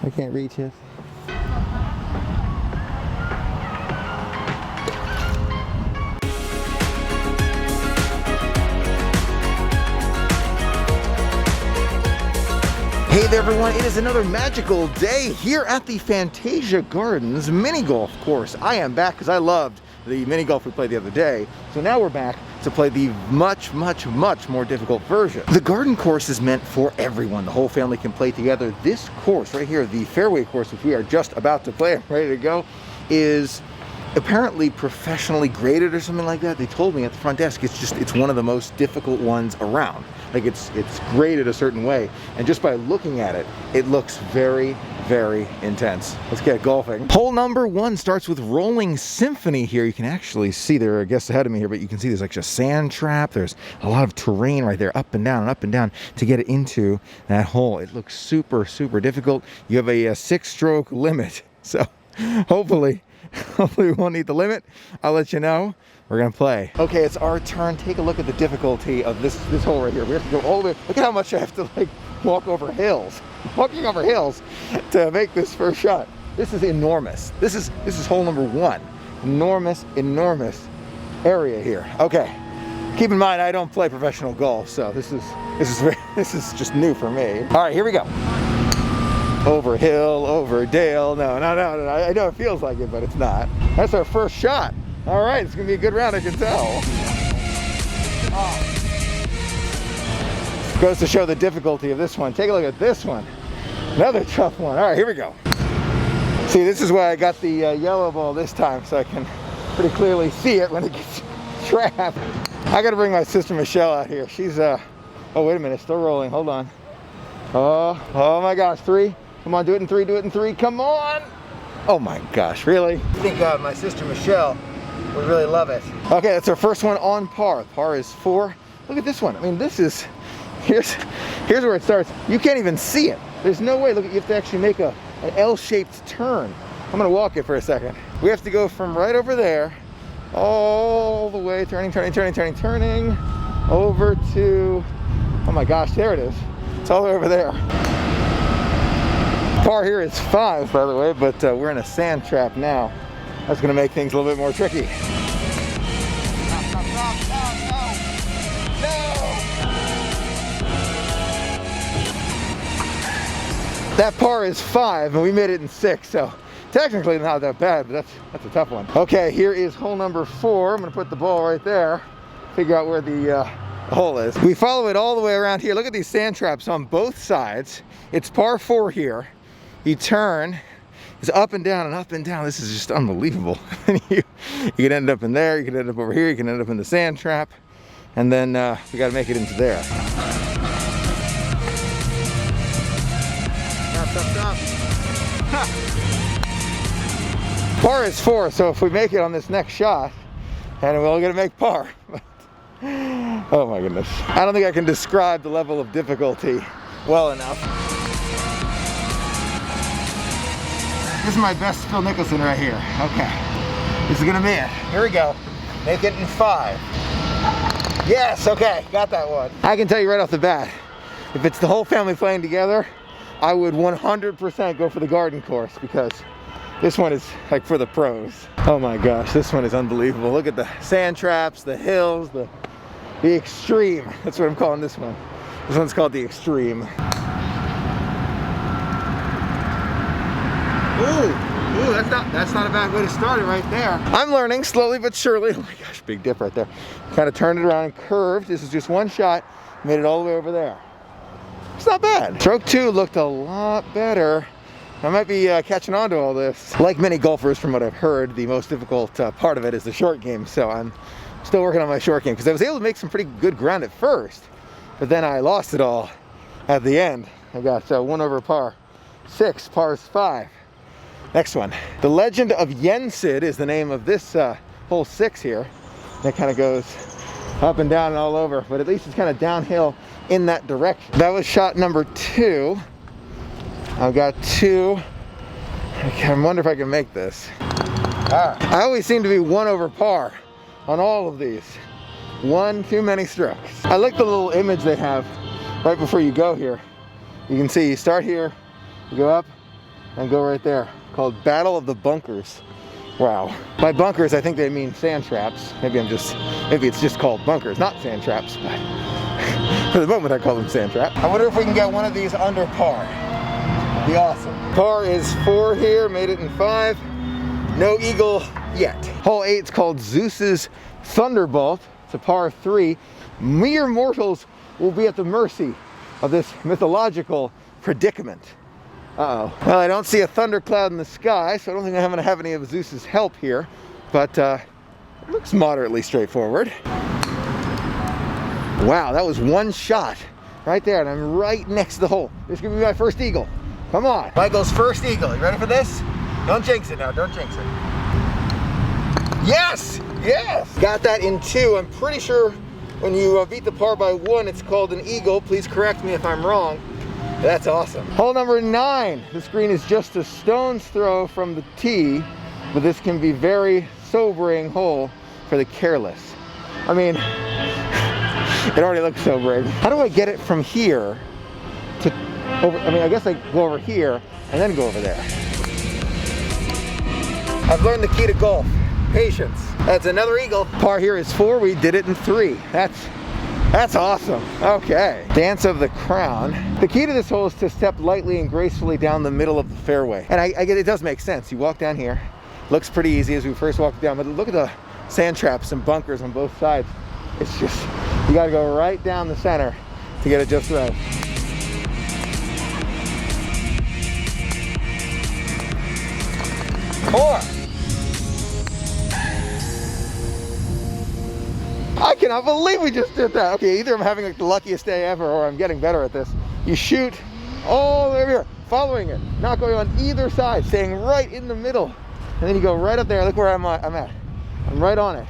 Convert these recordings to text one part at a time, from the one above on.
I can't reach it. Hey there everyone, it is another magical day here at the Fantasia Gardens mini golf course. I am back because I loved the mini golf we played the other day. So now we're back to play the much more difficult version. The garden course is meant for everyone. The whole family can play together. This course right here, the Fairway Course, which we are just about to play, ready to go, is apparently professionally graded or something like that. They told me at the front desk it's one of the most difficult ones around. Like it's graded a certain way, and just by looking at it, it looks very intense. Let's get golfing. Hole number 1 starts with Rolling Symphony here. You can actually see, there are guests ahead of me here, but you can see there's like a sand trap. There's a lot of terrain right there, up and down to get it into that hole. It looks super difficult. You have a 6-stroke limit, so hopefully we won't need the limit. I'll let you know. We're gonna play. Okay, it's our turn. Take a look at the difficulty of this hole right here. We have to go all the way. Look at how much I have to like walk over hills. Walking over hills to make this first shot. This is enormous. This is hole number 1. Enormous area here. Okay. Keep in mind I don't play professional golf, so this is just new for me. All right, here we go. Over hill, over dale. No. I know it feels like it, but it's not. That's our first shot. All right, it's gonna be a good round, I can tell. Goes to show the difficulty of this one. Take a look at this one. Another tough one. All right, here we go. See, this is why I got the yellow ball this time, so I can pretty clearly see it when it gets trapped. I gotta bring my sister Michelle out here. She's, oh, wait a minute, still rolling, hold on. Oh my gosh, 3. Come on, do it in 3, come on. Oh my gosh, really? I think my sister Michelle would really love it. Okay, that's our first one on par. Par is 4. Look at this one. I mean, this is, here's where it starts. You can't even see it. There's no way. Look, you have to actually make an L-shaped turn. I'm gonna walk it for a second. We have to go from right over there, all the way, turning, over to, oh my gosh, there it is. It's all the way over there. Par here is 5, by the way, but we're in a sand trap now. That's gonna make things a little bit more tricky. No. That par is 5 and we made it in 6, so technically not that bad, but that's a tough one. Okay, here is hole number 4. I'm gonna put the ball right there, figure out where the hole is. We follow it all the way around here. Look at these sand traps on both sides. It's par 4 here. You turn, it's up and down. This is just unbelievable. you can end up in there, you can end up over here, you can end up in the sand trap, and then we got to make it into there. Stop. Par is 4, so if we make it on this next shot, and we're all gonna make par. Oh my goodness. I don't think I can describe the level of difficulty well enough. This is my best Phil Mickelson right here. Okay, this is gonna be it. Here we go. Make it in 5. Yes, okay, got that one. I can tell you right off the bat, if it's the whole family playing together, I would 100% go for the garden course, because this one is like for the pros. Oh my gosh, this one is unbelievable. Look at the sand traps, the hills, the extreme. That's what I'm calling this one. This one's called the extreme. Ooh, that's not a bad way to start it right there. I'm learning slowly but surely. Oh my gosh, big dip right there. Kind of turned it around and curved. This is just one shot, made it all the way over there. It's not bad. Stroke 2 looked a lot better. I might be catching on to all this. Like many golfers, from what I've heard, the most difficult part of it is the short game. So I'm still working on my short game, because I was able to make some pretty good ground at first, but then I lost it all at the end. I got 1 over par 6, par 5. Next one. The Legend of Yensid is the name of this hole 6 here. That kind of goes up and down and all over, but at least it's kind of downhill in that direction. That was shot number 2. I've got 2. I wonder if I can make this. I always seem to be 1 over par on all of these. 1 too many strokes. I like the little image they have right before you go here. You can see you start here, you go up, and go right there, called Battle of the Bunkers. Wow. By bunkers, I think they mean sand traps. Maybe it's just called bunkers, not sand traps, but for the moment I call them sand traps. I wonder if we can get one of these under par. Be awesome. Par is 4 here, made it in 5. No eagle yet. Hole 8 is called Zeus's Thunderbolt. It's a par 3. Mere mortals will be at the mercy of this mythological predicament. Uh-oh. Well, I don't see a thundercloud in the sky, so I don't think I'm going to have any of Zeus's help here. But it looks moderately straightforward. Wow, that was one shot right there, and I'm right next to the hole. This could be my first eagle. Come on. Michael's first eagle. You ready for this? Don't jinx it now. Don't jinx it. Yes! Yes! Got that in 2. I'm pretty sure when you beat the par by 1, it's called an eagle. Please correct me if I'm wrong. That's awesome. Hole number 9. This green is just a stone's throw from the tee, but this can be very sobering hole for the careless. I mean, it already looks sobering. How do I get it from here to over? I mean, I guess I go over here and then go over there. I've learned the key to golf. Patience. That's another eagle. Par here is 4. We did it in 3. That's awesome. Okay. Dance of the crown. The key to this hole is to step lightly and gracefully down the middle of the fairway. And I get it does make sense. You walk down here. Looks pretty easy as we first walked down, but look at the sand traps and bunkers on both sides. It's just, you gotta go right down the center to get it just right. Four. I cannot believe we just did that. Okay, either I'm having like the luckiest day ever or I'm getting better at this. You shoot all the way over here, following it, not going on either side, staying right in the middle. And then you go right up there. Look where I'm at. I'm right on it.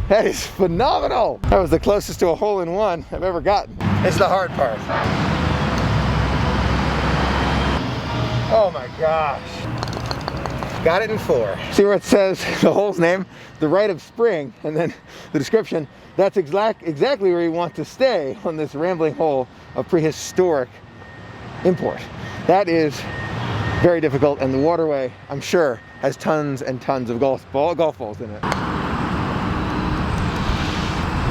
That is phenomenal. That was the closest to a hole-in-one I've ever gotten. It's the hard part. Oh my gosh. Got it in 4. See where it says the hole's name? The Rite of Spring, and then the description. That's exactly where you want to stay on this rambling hole of prehistoric import. That is very difficult, and the waterway, I'm sure, has tons and tons of golf balls in it.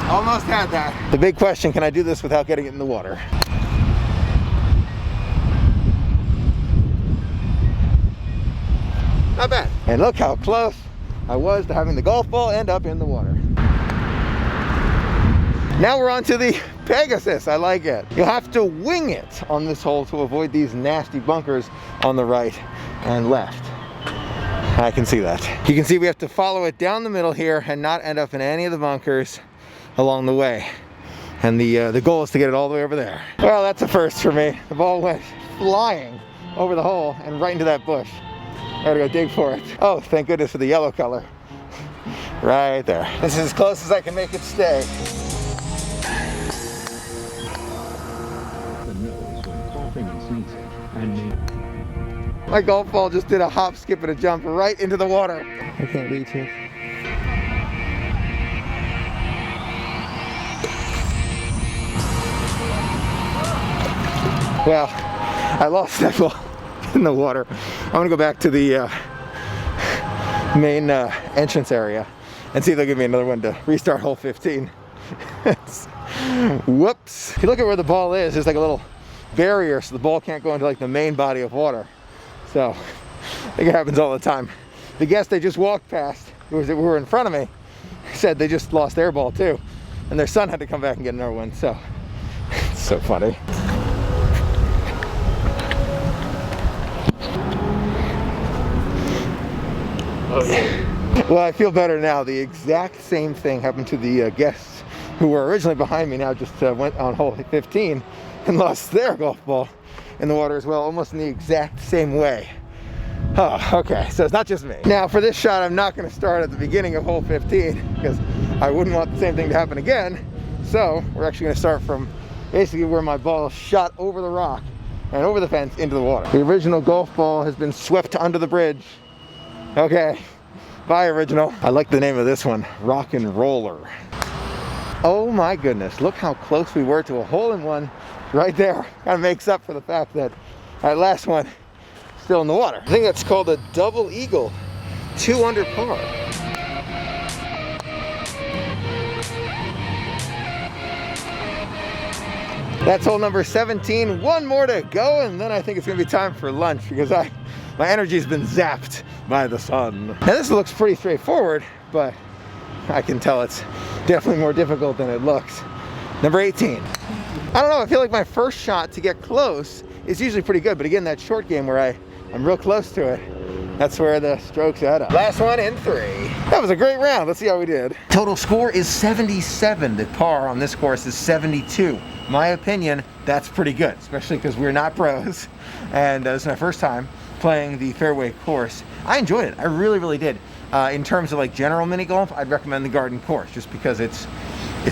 Almost had that. The big question, can I do this without getting it in the water? Not bad. And look how close I was to having the golf ball end up in the water. Now we're on to the Pegasus. I like it. You'll have to wing it on this hole to avoid these nasty bunkers on the right and left. I can see that. You can see we have to follow it down the middle here and not end up in any of the bunkers along the way. And the goal is to get it all the way over there. Well, that's a first for me. The ball went flying over the hole and right into that bush. I gotta go dig for it. Oh, thank goodness for the yellow color. Right there. This is as close as I can make it stay. My golf ball just did a hop, skip, and a jump right into the water. I can't reach it. Well, I lost that ball in the water. I'm gonna go back to the main entrance area and see if they'll give me another one to restart hole 15. Whoops. If you look at where the ball is, there's like a little barrier so the ball can't go into like the main body of water. So I think it happens all the time. The guests they just walked past, who were in front of me, said they just lost their ball too. And their son had to come back and get another one. So it's so funny. Well, I feel better now. The exact same thing happened to the guests who were originally behind me. Now just went on hole 15 and lost their golf ball in the water as well, almost in the exact same way. Oh, okay, so it's not just me. Now for this shot, I'm not going to start at the beginning of hole 15 because I wouldn't want the same thing to happen again. So we're actually going to start from basically where my ball shot over the rock and over the fence into the water. The original golf ball has been swept under the bridge. Okay, bye original. I like the name of this one, Rock and Roller. Oh my goodness, look how close we were to a hole-in-one right there. Kind of makes up for the fact that that last one still in the water. I think that's called a double eagle, 2 under par. That's hole number 17, 1 more to go, and then I think it's gonna be time for lunch because my energy's been zapped by the sun. Now this looks pretty straightforward, but I can tell it's definitely more difficult than it looks. Number 18. I don't know, I feel like my first shot to get close is usually pretty good, but again, that short game where I'm real close to it, that's where the strokes add up. Last one in 3. That was a great round. Let's see how we did. Total score is 77. The par on this course is 72. My opinion, that's pretty good, especially because we're not pros. And this is my first time playing the Fairway Course. I enjoyed it. I really, really did. In terms of like general mini golf, I'd recommend the Garden Course just because it's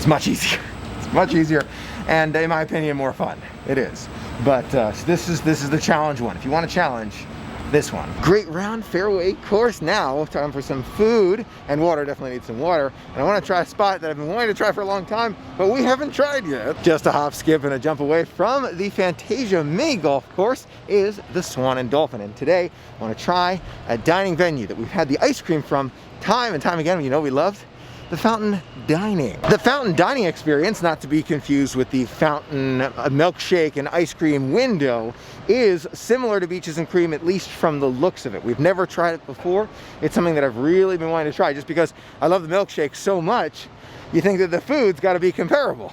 much easier. It's much easier, and in my opinion, more fun. It is. But this is the challenge one. If you want a challenge, this one. Great round, Fairway Course. Now time for some food and water. Definitely need some water. And I want to try a spot that I've been wanting to try for a long time, but we haven't tried yet. Just a hop, skip, and a jump away from the Fantasia Mini Golf course is the Swan and Dolphin. And today I want to try a dining venue that we've had the ice cream from time and time again. You know we loved the fountain dining. The fountain dining experience, not to be confused with the fountain milkshake and ice cream window, is similar to Beaches and Cream, at least from the looks of it. We've never tried it before. It's something that I've really been wanting to try just because I love the milkshake so much. You think that the food's got to be comparable.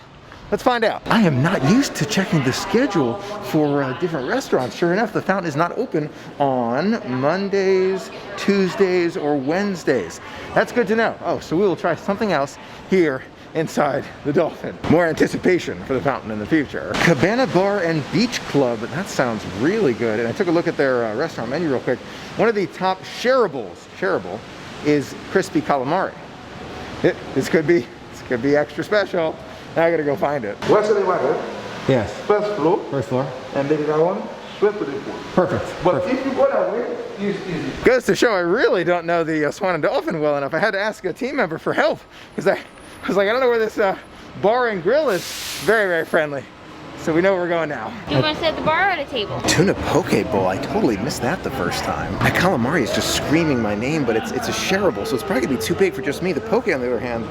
Let's find out. I am not used to checking the schedule for different restaurants. Sure enough, the fountain is not open on Mondays, Tuesdays, or Wednesdays. That's good to know. Oh, so we will try something else here inside the Dolphin. More anticipation for the fountain in the future. Cabana Bar and Beach Club. That sounds really good. And I took a look at their restaurant menu real quick. One of the top shareable is crispy calamari. This could be extra special. Now I gotta go find it. What's the water? Yes. First floor. First floor. And then that one, swept to the pool. Perfect. But if you go that way, it's easy. Goes to show I really don't know the Swan and Dolphin well enough. I had to ask a team member for help because I was like, I don't know where this bar and grill is. Very, very friendly. So we know where we're going now. Do you want to sit at the bar or at a table? Tuna poke bowl. I totally missed that the first time. That calamari is just screaming my name, but it's a shareable, so it's probably gonna be too big for just me. The poke, on the other hand,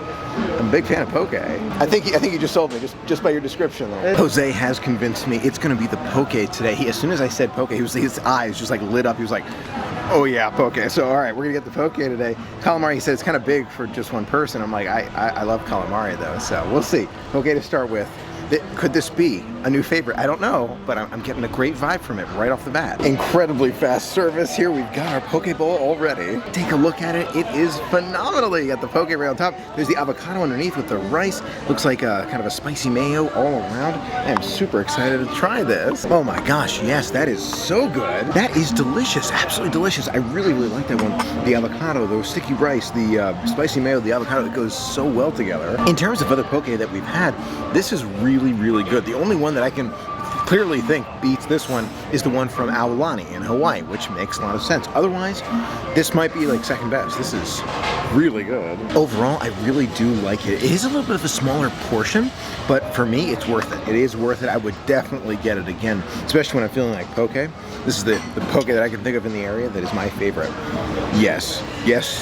I'm a big fan of poke. I think you just sold me just by your description though. Jose has convinced me it's gonna be the poke today. As soon as I said poke, his eyes just like lit up. He was like, oh yeah, poke. So all right, we're gonna get the poke today. Calamari, he said it's kind of big for just one person. I'm like, I love calamari though, so we'll see. Poke to start with. Could this be a new favorite? I don't know, but I'm getting a great vibe from it right off the bat. Incredibly fast service here. We've got our poke bowl already. Take a look at it. It is phenomenal. You got the poke right on top. There's the avocado underneath with the rice. Looks like kind of a spicy mayo all around. I am super excited to try this. Oh my gosh, yes, that is so good. That is delicious, absolutely delicious. I really, really like that one. The avocado, the sticky rice, the spicy mayo, the avocado, it goes so well together. In terms of other poke that we've had, this is really, really good. The only one that I can clearly think beats this one is the one from Aulani in Hawaii, which makes a lot of sense. Otherwise, this might be like second best. This is really good. Overall, I really do like it. It is a little bit of a smaller portion, but for me, it's worth it. It is worth it. I would definitely get it again, especially when I'm feeling like poke. This is the poke that I can think of in the area that is my favorite. Yes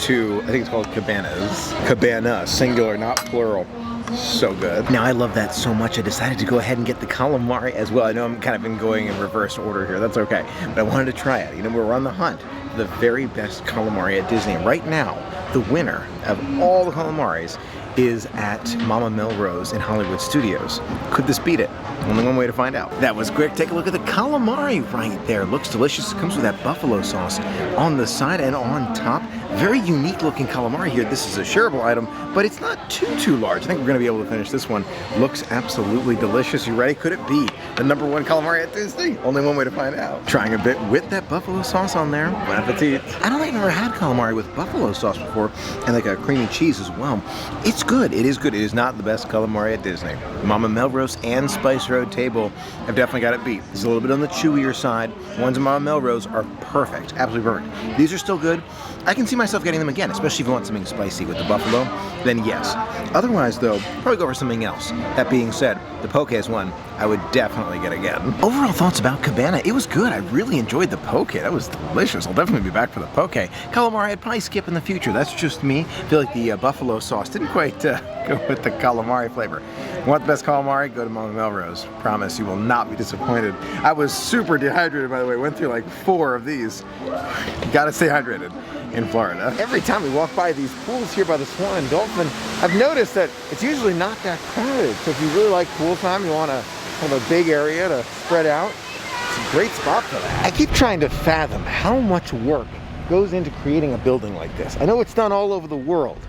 to, I think it's called Cabanas. Cabana, singular, not plural. So good. Now I love that so much I decided to go ahead and get the calamari as well. I know I'm kind of been going in reverse order here, that's okay. But I wanted to try it. You know, we're on the hunt for the very best calamari at Disney. Right now, the winner of all the calamaris is at Mama Melrose in Hollywood Studios. Could this beat it? Only one way to find out. That was quick. Take a look at the calamari right there. Looks delicious. It comes with that buffalo sauce on the side and on top. Very unique looking calamari here. This is a shareable item, but it's not too large. I think we're gonna be able to finish this one. Looks absolutely delicious. You ready? Could it be the #1 calamari at Disney? Only one way to find out. Trying a bit with that buffalo sauce on there. Bon appetit. I don't think I've ever had calamari with buffalo sauce before, and like a creamy cheese as well. It's good. It is good. It is not the best calamari at Disney. Mama Melrose and Spice Road Table have definitely got it beat. It's a little bit on the chewier side. Ones in Mama Melrose are perfect. Absolutely perfect. These are still good. I can see myself getting them again, especially if you want something spicy with the buffalo, then yes. Otherwise though, probably go for something else. That being said, the poke is one I would definitely get again. Overall thoughts about Cabana, it was good. I really enjoyed the poke. That was delicious. I'll definitely be back for the poke. Calamari I'd probably skip in the future. That's just me. I feel like the buffalo sauce didn't quite go with the calamari flavor. Want the best calamari? Go to Mama Melrose. Promise you will not be disappointed. I was super dehydrated, by the way. Went through like 4 of these. You gotta stay hydrated in Florida. Every time we walk by these pools here by the Swan and Dolphin, I've noticed that it's usually not that crowded. So if you really like pool time, you want to have a big area to spread out, it's a great spot for that. I keep trying to fathom how much work goes into creating a building like this. I know it's done all over the world,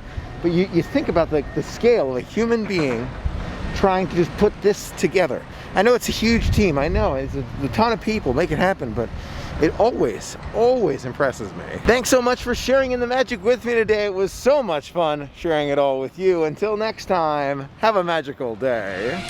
but you think about the scale of a human being trying to just put this together. I know it's a huge team, I know, it's a ton of people make it happen, but it always impresses me. Thanks so much for sharing in the magic with me today. It was so much fun sharing it all with you. Until next time, have a magical day.